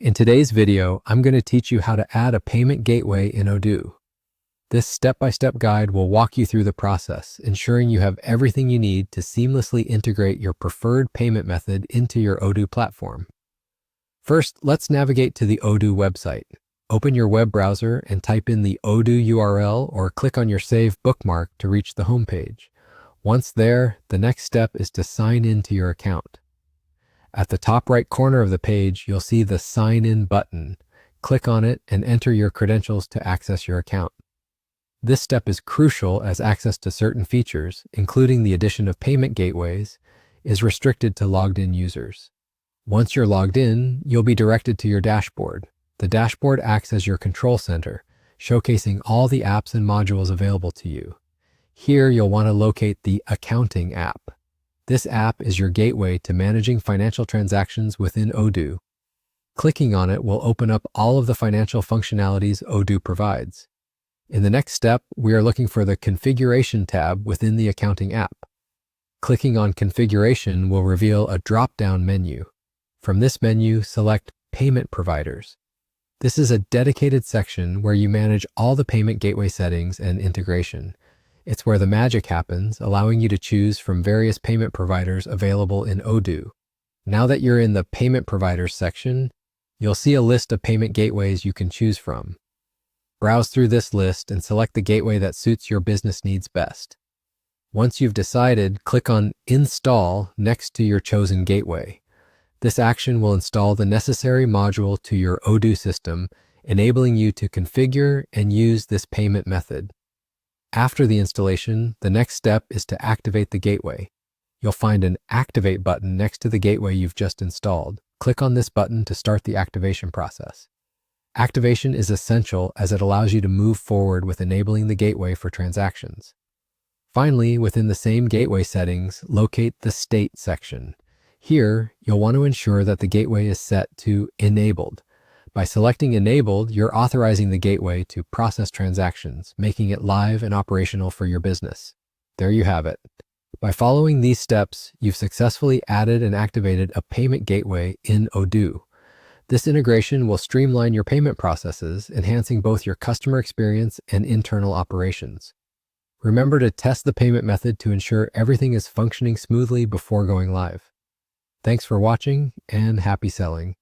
In today's video, I'm going to teach you how to add a payment gateway in Odoo. This step-by-step guide will walk you through the process, ensuring you have everything you need to seamlessly integrate your preferred payment method into your Odoo platform. First, let's navigate to the Odoo website. Open your web browser and type in the Odoo URL or click on your Save bookmark to reach the homepage. Once there, the next step is to sign in to your account. At the top right corner of the page, you'll see the Sign In button. Click on it and enter your credentials to access your account. This step is crucial as access to certain features, including the addition of payment gateways, is restricted to logged-in users. Once you're logged in, you'll be directed to your dashboard. The dashboard acts as your control center, showcasing all the apps and modules available to you. Here, you'll want to locate the Accounting app. This app is your gateway to managing financial transactions within Odoo. Clicking on it will open up all of the financial functionalities Odoo provides. In the next step, we are looking for the Configuration tab within the Accounting app. Clicking on Configuration will reveal a drop-down menu. From this menu, select Payment Providers. This is a dedicated section where you manage all the payment gateway settings and integration. It's where the magic happens, allowing you to choose from various payment providers available in Odoo. Now that you're in the Payment Providers section, you'll see a list of payment gateways you can choose from. Browse through this list and select the gateway that suits your business needs best. Once you've decided, click on Install next to your chosen gateway. This action will install the necessary module to your Odoo system, enabling you to configure and use this payment method. After the installation, the next step is to activate the gateway. You'll find an Activate button next to the gateway you've just installed. Click on this button to start the activation process. Activation is essential as it allows you to move forward with enabling the gateway for transactions. Finally, within the same gateway settings, locate the State section. Here, you'll want to ensure that the gateway is set to Enabled. By selecting Enabled, you're authorizing the gateway to process transactions, making it live and operational for your business. There you have it. By following these steps, you've successfully added and activated a payment gateway in Odoo. This integration will streamline your payment processes, enhancing both your customer experience and internal operations. Remember to test the payment method to ensure everything is functioning smoothly before going live. Thanks for watching and happy selling.